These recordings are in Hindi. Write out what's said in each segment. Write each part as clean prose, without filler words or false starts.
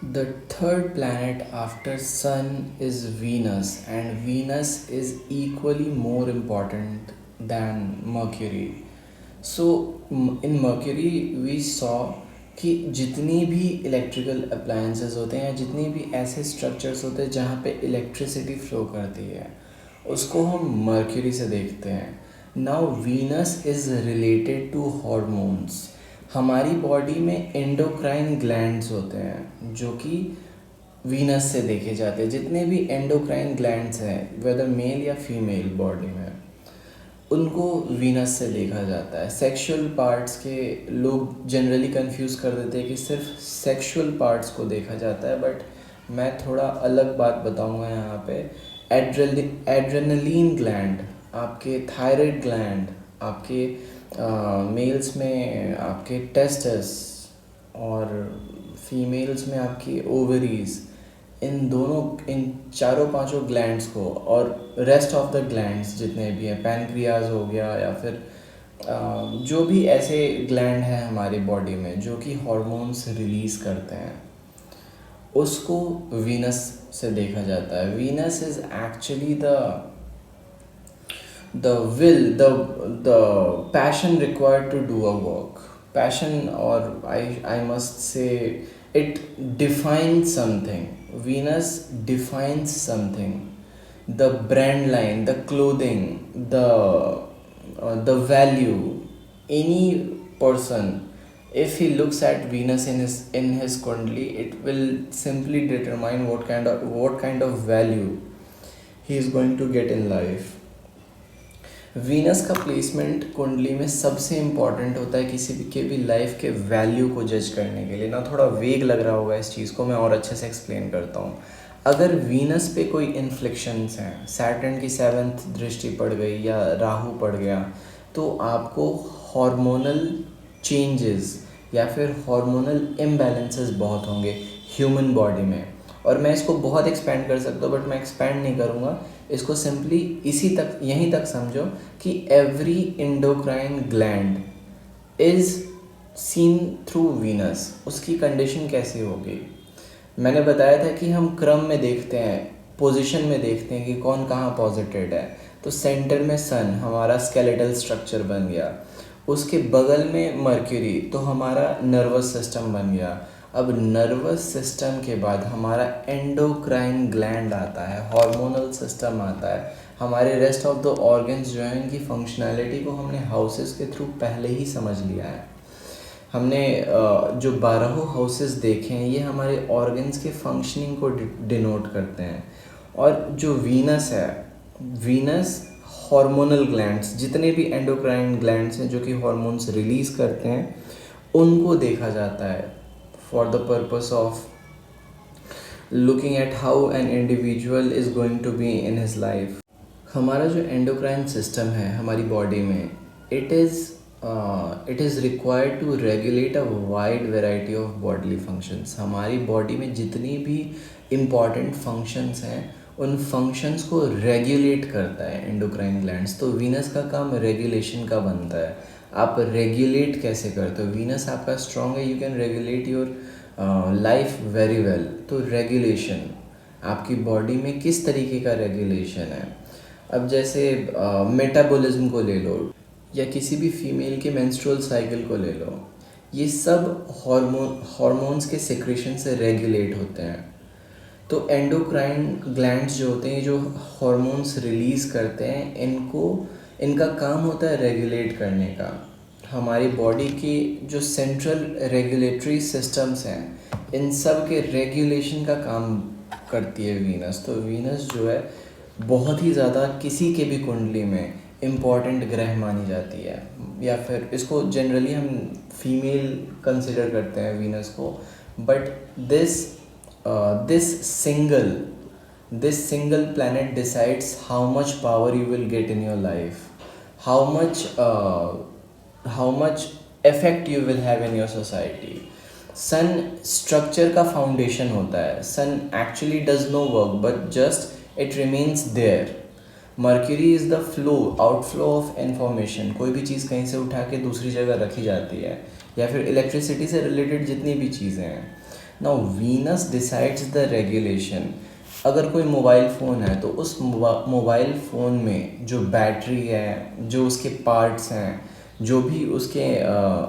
The third planet after Sun is Venus, and Venus is equally more important than Mercury. So in Mercury we saw कि जितनी भी इलेक्ट्रिकल अप्लायंसेस होते हैं या जितनी भी ऐसे स्ट्रक्चर्स होते हैं जहाँ पे इलेक्ट्रिसिटी फ्लो करती है उसको हम मर्क्यूरी से देखते हैं. Now Venus is related to hormones. हमारी बॉडी में एंडोक्राइन ग्लैंड्स होते हैं जो कि वीनस से देखे जाते हैं. जितने भी एंडोक्राइन ग्लैंड्स हैं वेदर मेल या फीमेल बॉडी में उनको वीनस से देखा जाता है. सेक्सुअल पार्ट्स के लोग जनरली कंफ्यूज कर देते हैं कि सिर्फ सेक्सुअल पार्ट्स को देखा जाता है, बट मैं थोड़ा अलग बात बताऊंगा यहाँ पे. एड्रेनलिन ग्लैंड, आपके थायराइड ग्लैंड, आपके मेल्स में आपके टेस्टस और फीमेल्स में आपकी ओवरीज, इन दोनों इन चारों पांचों ग्लैंड्स को और रेस्ट ऑफ द ग्लैंड्स जितने भी हैं, पैनक्रियाज हो गया या फिर जो भी ऐसे ग्लैंड हैं हमारी बॉडी में जो कि हॉर्मोन्स रिलीज़ करते हैं उसको वीनस से देखा जाता है. Venus is actually the will, the passion required to do a work. Passion, or I must say, it defines something. Venus defines something. The brand line, the clothing, the value. Any person, if he looks at Venus in his kundli, it will simply determine what kind of value he is going to get in life. Venus का प्लेसमेंट कुंडली में सबसे इम्पॉर्टेंट होता है किसी भी के भी लाइफ के वैल्यू को जज करने के लिए. ना थोड़ा वेग लग रहा होगा इस चीज़ को, मैं और अच्छे से एक्सप्लेन करता हूँ. अगर वीनस पे कोई इन्फ्लिक्शंस हैं, सैटर्न की 7th दृष्टि पड़ गई या राहु पड़ गया, तो आपको हार्मोनल चेंजेस या फिर हार्मोनल इम्बैलेंसेस बहुत होंगे ह्यूमन बॉडी में. और मैं इसको बहुत एक्सपेंड कर सकता हूँ बट मैं एक्सपेंड नहीं करूँगा. इसको सिंपली यहीं तक समझो कि every endocrine gland is seen through Venus. उसकी कंडीशन कैसी होगी, मैंने बताया था कि हम क्रम में देखते हैं, पोजीशन में देखते हैं कि कौन कहाँ पॉजिटेड है. तो सेंटर में सन, हमारा स्केलेटल स्ट्रक्चर बन गया. उसके बगल में मर्क्यूरी, तो हमारा नर्वस सिस्टम बन गया. अब नर्वस सिस्टम के बाद हमारा एंडोक्राइन ग्लैंड आता है, हार्मोनल सिस्टम आता है. हमारे रेस्ट ऑफ द ऑर्गन्स जो हैं इनकी फंक्शनैलिटी को हमने हाउसेस के थ्रू पहले ही समझ लिया है. हमने जो 12 हाउसेस देखे हैं ये हमारे ऑर्गन्स के फंक्शनिंग को डिनोट करते हैं. और जो वीनस है, वीनस हार्मोनल ग्लैंड्स, जितने भी एंडोक्राइन ग्लैंड्स हैं जो कि हार्मोन्स रिलीज़ करते हैं, उनको देखा जाता है for the purpose of looking at how an individual is going to be in his life. हमारा जो एंडोक्राइन सिस्टम है हमारी बॉडी में, it is required to regulate a wide variety of bodily functions. हमारी बॉडी में जितनी भी इम्पॉर्टेंट फंक्शंस हैं उन फंक्शंस को रेगुलेट करता है एंडोक्राइन ग्लैंड्स. तो वीनस का काम रेगुलेशन का बनता है. आप रेगुलेट कैसे करते हो, वीनस आपका स्ट्रॉन्ग है, you can regulate your life very well. तो रेगुलेशन, आपकी बॉडी में किस तरीके का रेगुलेशन है. अब जैसे मेटाबॉलिज्म को ले लो या किसी भी फीमेल के मेंस्ट्रुअल साइकिल को ले लो, ये सब हार्मोन्स के सिक्रेशन से रेगुलेट होते हैं. तो एंडोक्राइन ग्लैंड्स जो होते हैं, जो हार्मोन्स रिलीज़ करते हैं, इनका काम होता है रेगुलेट करने का. हमारी बॉडी की जो सेंट्रल रेगुलेटरी सिस्टम्स हैं इन सब के रेगुलेशन का काम करती है वीनस. तो वीनस जो है बहुत ही ज़्यादा किसी के भी कुंडली में इम्पॉर्टेंट ग्रह मानी जाती है, या फिर इसको जनरली हम फीमेल कंसिडर करते हैं वीनस को. But this single planet decides how much power you will get in your life, how much effect you will have in your society. Sun structure का फाउंडेशन होता है. Sun actually does no work but just it remains there. Mercury is the outflow of information. कोई भी चीज़ कहीं से उठा के दूसरी जगह रखी जाती है, या फिर इलेक्ट्रिसिटी से रिलेटेड जितनी भी चीज़ें हैं. Now Venus decides the regulation. अगर कोई मोबाइल फ़ोन है तो उस मोबाइल फ़ोन में जो बैटरी है, जो उसके पार्ट्स हैं, जो भी उसके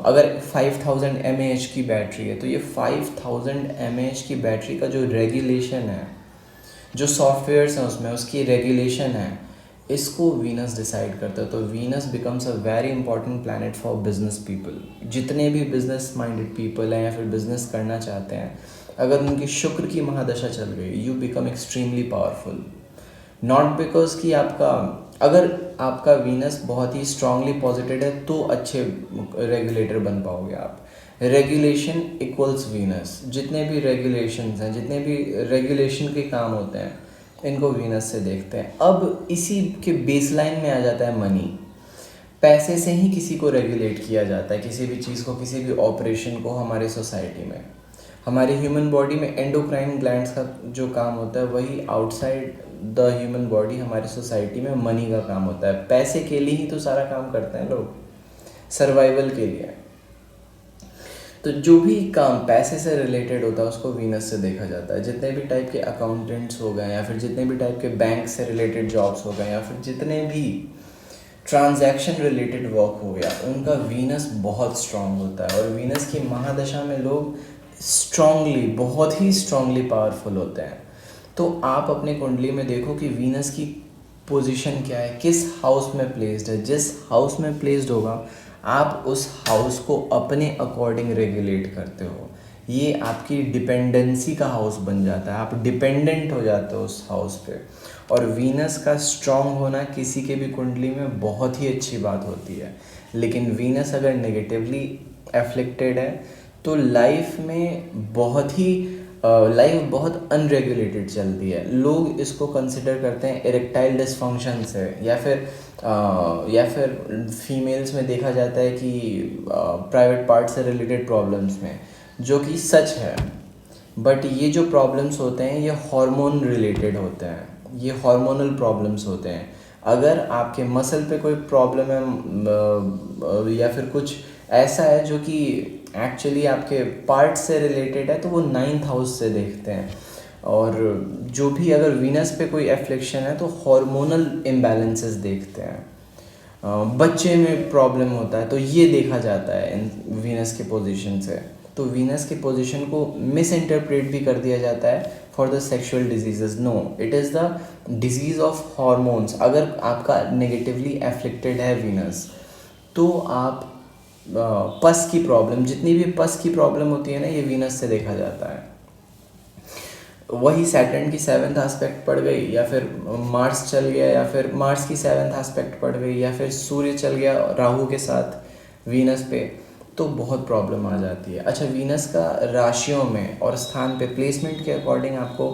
अगर 5000 mAh की बैटरी है तो ये 5000 mAh की बैटरी का जो रेगुलेशन है, जो सॉफ्टवेयर्स हैं उसमें उसकी रेगुलेशन है, इसको वीनस डिसाइड करता है। तो Venus becomes a very important planet for business people. जितने भी बिजनेस माइंडेड पीपल हैं या फिर बिजनेस करना चाहते हैं, अगर उनकी शुक्र की महादशा चल रही, you become extremely powerful. Not because कि अगर आपका वीनस बहुत ही स्ट्रांगली पॉजिटिव है तो अच्छे रेगुलेटर बन पाओगे आप। Regulation equals Venus. जितने भी रेगुलेशंस हैं, जितने भी रेगुलेशन के काम होते हैं, इनको वीनस से देखते हैं। अब इसी के बेसलाइन में आ जाता है मनी। पैसे से ही किसी को रेगुलेट किया जाता है, किसी भी चीज़ को, किसी भी ऑपरेशन को हमारे सोसाइटी में। हमारी ह्यूमन बॉडी में एंडोक्राइन ग्लैंड्स का जो काम होता है, वही आउटसाइड द ह्यूमन बॉडी हमारी सोसाइटी में मनी का काम होता है। पैसे के लिए ही तो सारा काम करते हैं लोग, सर्वाइवल के लिए। तो जो भी काम पैसे से रिलेटेड होता है उसको वीनस से देखा जाता है। जितने भी टाइप के अकाउंटेंट्स हो गए, या फिर जितने भी टाइप के बैंक से रिलेटेड जॉब्स हो गए, या फिर जितने भी ट्रांजैक्शन रिलेटेड वर्क हो गया, उनका वीनस बहुत स्ट्रांग होता है। और वीनस की महादशा में लोग स्ट्रांगली, बहुत ही स्ट्रांगली पावरफुल होते हैं। तो आप अपने कुंडली में देखो कि वीनस की पोजीशन क्या है, किस हाउस में प्लेस्ड है। जिस हाउस में प्लेस्ड होगा, आप उस हाउस को अपने अकॉर्डिंग रेगुलेट करते हो। ये आपकी डिपेंडेंसी का हाउस बन जाता है, आप डिपेंडेंट हो जाते हो उस हाउस पे। और वीनस का स्ट्रांग होना किसी के भी कुंडली में बहुत ही अच्छी बात होती है। लेकिन वीनस अगर नेगेटिवली एफ्लिक्टेड है तो लाइफ बहुत अनरेगुलेटेड चलती है। लोग इसको कंसिडर करते हैं इरेक्टाइल डिसफंक्शन से, या फिर फीमेल्स में देखा जाता है कि प्राइवेट पार्ट से रिलेटेड प्रॉब्लम्स में, जो कि सच है। बट ये जो प्रॉब्लम्स होते हैं ये हार्मोन रिलेटेड होते हैं, ये हार्मोनल प्रॉब्लम्स होते हैं। अगर आपके मसल पे कोई प्रॉब्लम है, या फिर कुछ ऐसा है जो कि एक्चुअली आपके पार्ट से रिलेटेड है, तो वो 9th हाउस से देखते हैं। और जो भी अगर वीनस पे कोई एफ्लिक्शन है तो हार्मोनल इम्बैलेंसेस देखते हैं। बच्चे में प्रॉब्लम होता है तो ये देखा जाता है इन वीनस के पोजीशन से। तो वीनस के पोजीशन को मिस इंटरप्रेट भी कर दिया जाता है for the sexual diseases. No, it is the disease of hormones. अगर आपका नेगेटिवली एफ्लिक्टेड है वीनस, तो आप पस की प्रॉब्लम, जितनी भी पस की प्रॉब्लम होती है ना, ये वीनस से देखा जाता है। वही सैटर्न की 7th एस्पेक्ट पड़ गई, या फिर मार्स चल गया, या फिर मार्स की 7th एस्पेक्ट पड़ गई, या फिर सूर्य चल गया राहु के साथ वीनस पे, तो बहुत प्रॉब्लम आ जाती है। अच्छा, वीनस का राशियों में और स्थान पे प्लेसमेंट के अकॉर्डिंग आपको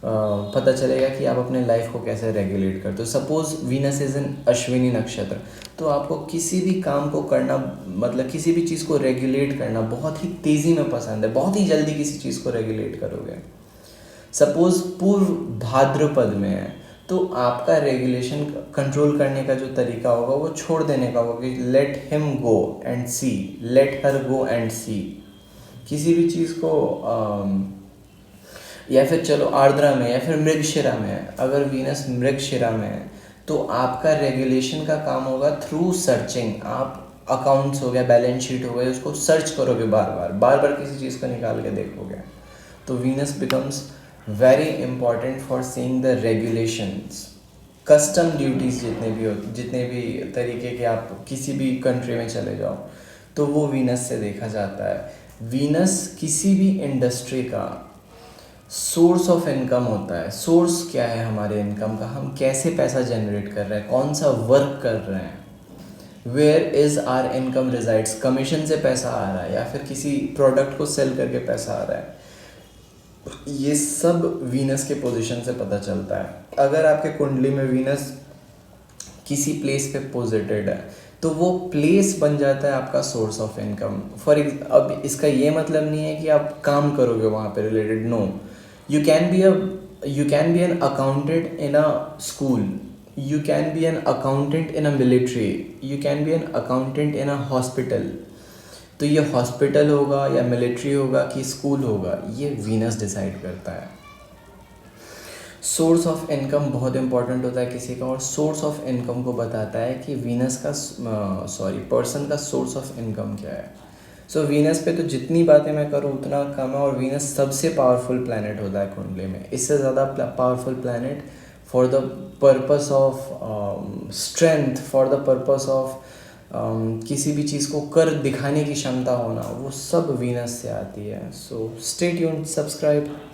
पता चलेगा कि आप अपने लाइफ को कैसे रेगुलेट करते हो। Suppose Venus is in Ashwini नक्षत्र, तो आपको किसी भी काम को करना, मतलब किसी भी चीज़ को रेगुलेट करना बहुत ही तेज़ी में पसंद है, बहुत ही जल्दी किसी चीज़ को रेगुलेट करोगे। सपोज पूर्व भाद्रपद में है, तो आपका रेगुलेशन कंट्रोल करने का जो तरीका होगा वो छोड़ देने का होगा कि let him go and see, let her go and see. किसी भी चीज़ को या फिर चलो आर्द्रा में या फिर मृगशिरा में है, अगर वीनस मृगशिरा में है तो आपका रेगुलेशन का काम होगा थ्रू सर्चिंग। आप अकाउंट्स हो गया, बैलेंस शीट हो गया, उसको सर्च करोगे, बार बार किसी चीज़ को निकाल के देखोगे। तो Venus becomes very important for seeing the regulations. Custom duties जितने भी तरीके के, आप किसी भी कंट्री में चले जाओ तो वो वीनस से देखा जाता है। वीनस किसी भी इंडस्ट्री का सोर्स ऑफ इनकम होता है। सोर्स क्या है हमारे इनकम का, हम कैसे पैसा जनरेट कर रहे हैं, कौन सा वर्क कर रहे हैं, where is our income resides. Commission से पैसा आ रहा है या फिर किसी प्रोडक्ट को सेल करके पैसा आ रहा है, ये सब वीनस के पोजीशन से पता चलता है। अगर आपके कुंडली में वीनस किसी प्लेस पे पोजिटेड है तो वो प्लेस बन जाता है आपका सोर्स ऑफ इनकम। अब इसका ये मतलब नहीं है कि आप काम करोगे वहाँ पे related, no. You can be an accountant in a school, you can be an accountant in a military, you can be an accountant in a hospital, तो ये हॉस्पिटल होगा या मिलिट्री होगा कि स्कूल होगा, ये वीनस डिसाइड करता है। सोर्स ऑफ इनकम बहुत इंपॉर्टेंट होता है किसी का, और सोर्स ऑफ इनकम को बताता है कि वीनस का पर्सन का सोर्स ऑफ इनकम क्या है। सो वीनस पे तो जितनी बातें मैं करूँ उतना कम है, और वीनस सबसे पावरफुल प्लैनेट होता है कुंडली में। इससे ज़्यादा powerful planet for the purpose of strength, for the purpose of किसी भी चीज़ को कर दिखाने की क्षमता होना, वो सब वीनस से आती है। So stay tuned, subscribe.